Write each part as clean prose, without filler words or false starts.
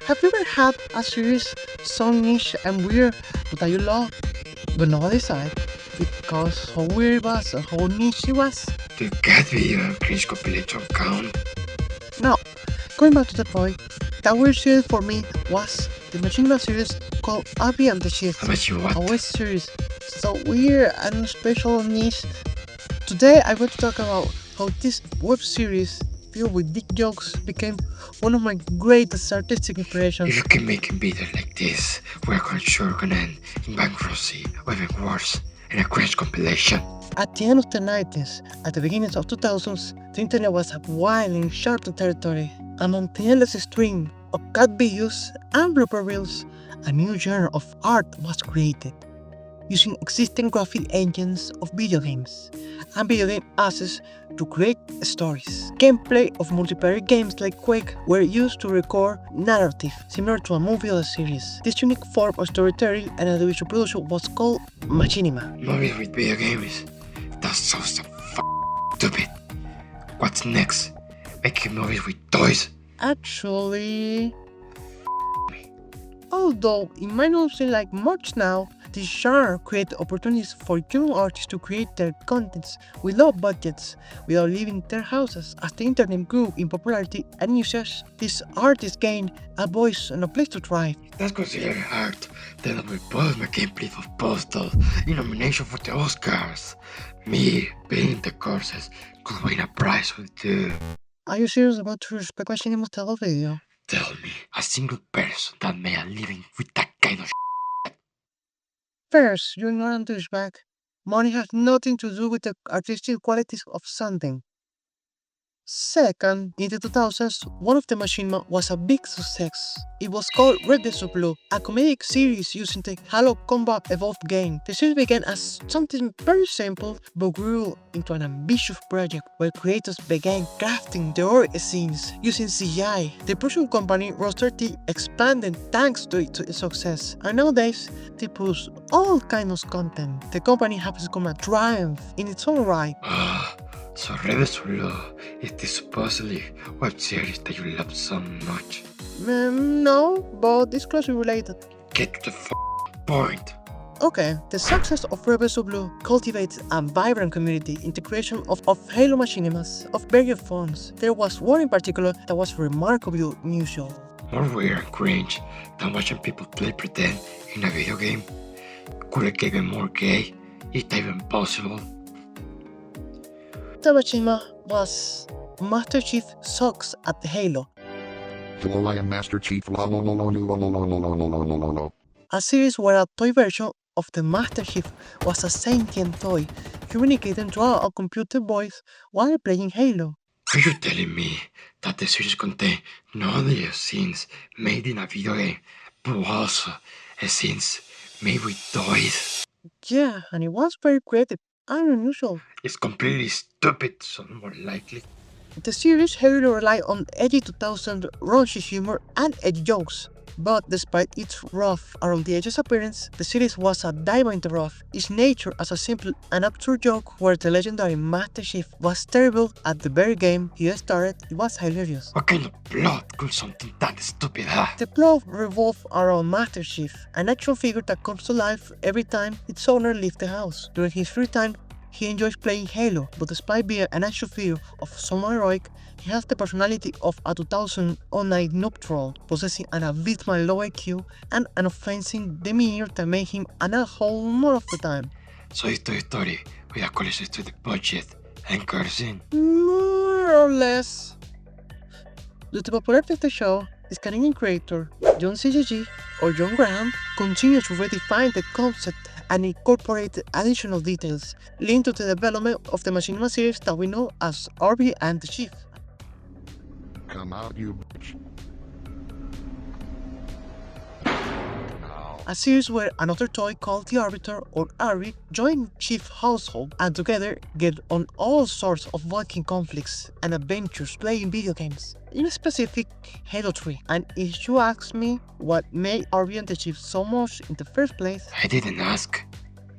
Have you ever had a series so niche and weird that you love, but not decide because how weird it was or how niche it was? The cat video cringe compilation count. Now, going back to the point, that weird series for me was the Machinima series called Arby and the Chief, How about you a what? web series so weird and special and niche. Today I want to talk about how this web series filled with big jokes became one of my greatest artistic If inspirations. you can make a video like this, we're gonna end in bankruptcy or even worse, in a cringe compilation. At the end of the 90s, at the beginning of 2000s, the internet was a wild and uncharted territory. Among the endless stream of cat videos and blooper reels, a new genre of art was created, using existing graphic engines of video games and video game assets to create stories. Gameplay of multiplayer games like Quake were used to record narrative, similar to a movie or a series. This unique form of storytelling and audiovisual production was called Machinima. Movies with video games. That's so stupid. What's next? Making movies with toys? Actually, although it might not seem like much now, this genre created opportunities for young artists to create their contents with low budgets without leaving their houses. As the internet grew in popularity and usage, these artists gained a voice and a place to thrive. That's considered art. Then we both my gameplay of Postal in nomination for the Oscars. Me being the courses could win a prize with you. Are you serious about to respect Machinimas style video? Tell me, a single person that made a living with that kind of First, you're not a douchebag. Money has nothing to do with the artistic qualities of something. Second, in the 2000s, one of the Machinima was a big success. It was called Red vs. Blue, a comedic series using the Halo Combat Evolved game. The series began as something very simple, but grew into an ambitious project where creators began crafting the horror scenes using CGI. The production company Roster T expanded thanks to its success, and nowadays they produce all kinds of content. The company has become a triumph in its own right. So Red vs. Blue is this supposedly web series that you love so much. No, but it's closely related. Get to the point. Okay, the success of Red vs. Blue cultivated a vibrant community in the creation of Halo Machinimas of various forms. There was one in particular that was remarkably unusual. More weird and cringe than watching people play pretend in a video game. Could it get even more gay? Is that even possible? The Machinima was Master Chief sucks at the Halo, Hello, I am Master Chief. a series where a toy version of the Master Chief was a sentient toy communicating through a computer voice while playing Halo. Are you telling me that the series contained not only scenes made in a video game, but also scenes made with toys? Yeah, and it was very creative and unusual. It's completely stupid, so more likely. The series heavily relied on edgy 2000 raunchy humor and edgy jokes, but despite its rough around the edges appearance, the series was a diamond in the rough. Its nature as a simple and absurd joke where the legendary Master Chief was terrible at the very game he started, it was hilarious. What kind of plot could something that stupid have? The plot revolved around Master Chief, an action figure that comes to life every time its owner leaves the house. During his free time, he enjoys playing Halo, but despite being an action figure of some heroic, he has the personality of a 2009 noob troll, possessing an abysmal low IQ and an offensive demeanor that make him an asshole more of the time. So it's Toy Story with a college student budget and cursing. More or less. Due to the popularity of the show, this Canadian creator, John CGG or John Graham, continues to redefine the concept and incorporate additional details, leading to the development of the Machinima series that we know as Arby and the Chief. Come out, you bitch. A series where another toy called the Arbiter or Arby join Chief's household and together get on all sorts of Viking conflicts and adventures playing video games. In specific, Halo 3. And if you ask me what made Arby and the Chief so much in the first place, I didn't ask.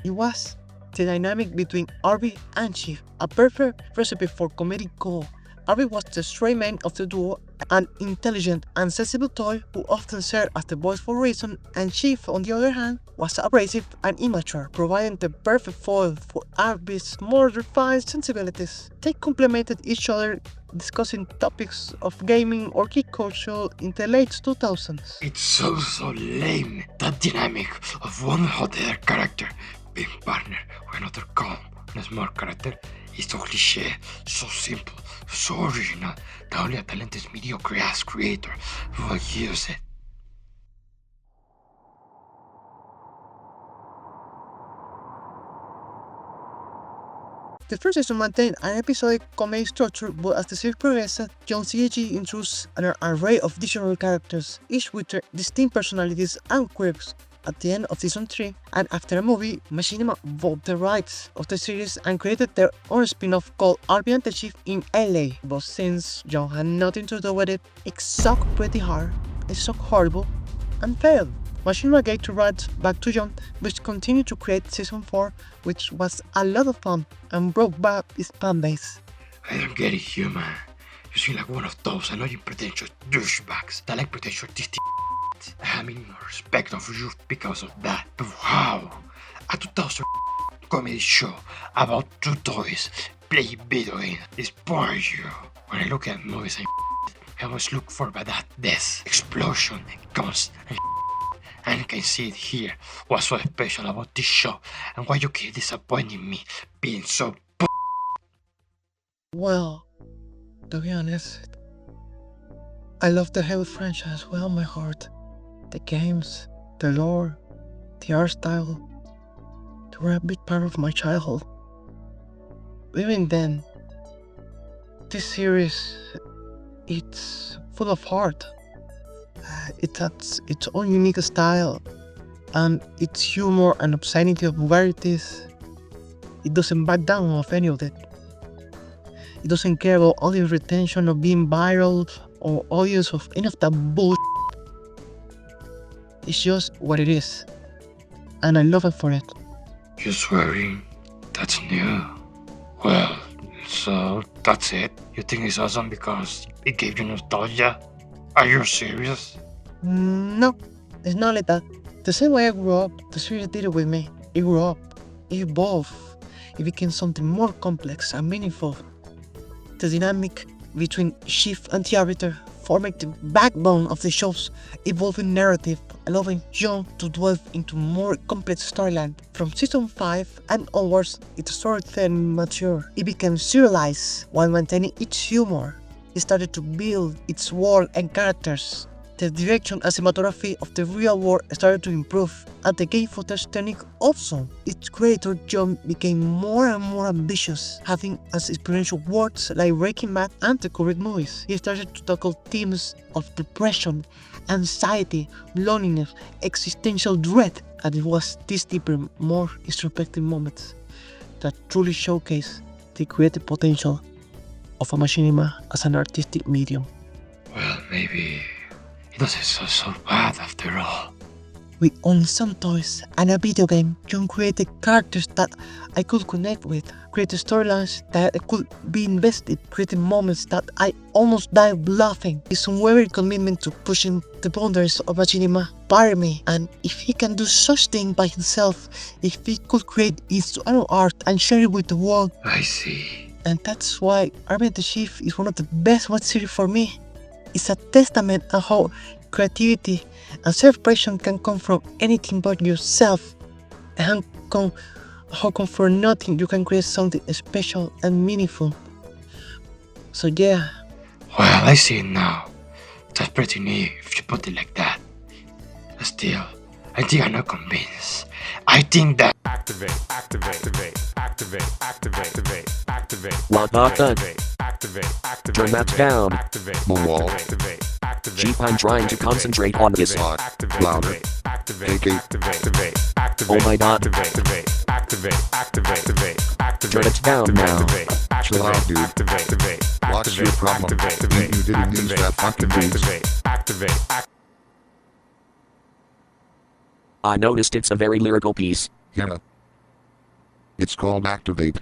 it was the dynamic between Arby and Chief, a perfect recipe for comedic gold. Arby was the straight man of the duo an intelligent and sensible toy who often served as the voice for reason, and Chief, on the other hand, was abrasive and immature, providing the perfect foil for Arby's more refined sensibilities. They complemented each other, discussing topics of gaming or geek culture in the late 2000s. It's so lame, that dynamic of one hot-air character being partnered with another calm and smart character is so cliché, so simple, so original that only a talented mediocre-ass creator will use it. The first season maintained an episodic comedy structure, but as the series progressed, John CAG introduced an array of additional characters, each with their distinct personalities and quirks. At the end of season 3, and after a movie, Machinima bought the rights of the series and created their own spin-off called Arby N The Chief in LA. But since John had nothing to do with it, it sucked pretty hard, it sucked horrible, and failed. Machinima gave the rights back to John, which continued to create season 4, which was a lot of fun and brought back its fan base. I don't get it, human. You seem like one of those annoying pretentious douchebags that like pretentious I have no respect of you because of that. But wow, a 2000 comedy show about two toys playing video games inspires you. When I look at movies I always look for that death, explosion, guns, and I can see it here. What's so special about this show and why you keep disappointing me being so Well, to be honest, I love the Halo franchise with all my heart. The games, the lore, the art style, they were a big part of my childhood. Even then, this series, it's full of heart. It has its own unique style, and its humor and obscenity of varieties. It doesn't back down of any of it. It doesn't care about audience retention or being viral or audience of any of that bullshit. It's just what it is, and I love it for it. You swearing? That's new. Well, so that's it? You think it's awesome because it gave you nostalgia? Are you serious? No, it's not like that. The same way I grew up, the series did it with me. It grew up, it evolved, it became something more complex and meaningful. The dynamic between Chief and the Arbiter forming the backbone of the show's evolving narrative, allowing John to delve into more complex storyline. From season 5 and onwards, its storytelling matured. It became serialized while maintaining its humor. It started to build its world and characters. The direction and cinematography of the real world started to improve, and the game footage technique also. Its creator John became more and more ambitious, having as inspirational works like Breaking Bad and the Kubrick movies. He started to tackle themes of depression, anxiety, loneliness, existential dread, and it was these deeper, more introspective moments that truly showcase the creative potential of a machinima as an artistic medium. Well, maybe it doesn't sound so bad after all. With only some toys and a video game, John created characters that I could connect with, created storylines that I could be invested, creating moments that I almost died laughing. His unwavering commitment to pushing the boundaries of Machinima inspired me, and if he can do such things by himself, if he could create his own art and share it with the world, I see. and that's why Arby N The Chief is one of the best web series for me. It's a testament on how creativity and self-expression can come from anything but yourself, and how come from nothing you can create something special and meaningful. So yeah. Well, I see it now. That's pretty neat if you put it like that. Still, I think I'm not convinced. I think that Activate. What the fuck? Turn that down. Moonwall. Chief, I'm trying to concentrate on this. Louder. Take it. Oh my god. Turn it down now. Chill out, dude. What's your problem? You didn't use that fucking beats. I noticed it's a very lyrical piece. Yeah. It's called Activate.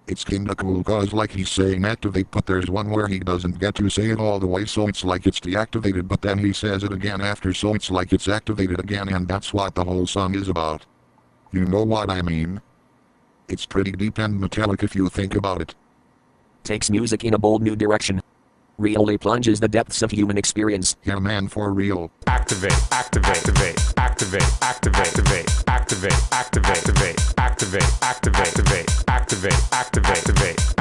It's kinda cool cause like he's saying activate but there's one where he doesn't get to say it all the way so it's like it's deactivated but then he says it again after so it's like it's activated again and that's what the whole song is about. You know what I mean? It's pretty deep and metallic if you think about it. Takes music in a bold new direction. Really plunges the depths of human experience. Yeah man, for real. Activate, activate, activate, activate, activate, activate, activate, activate, activate, activate, activate, activate, activate, activate,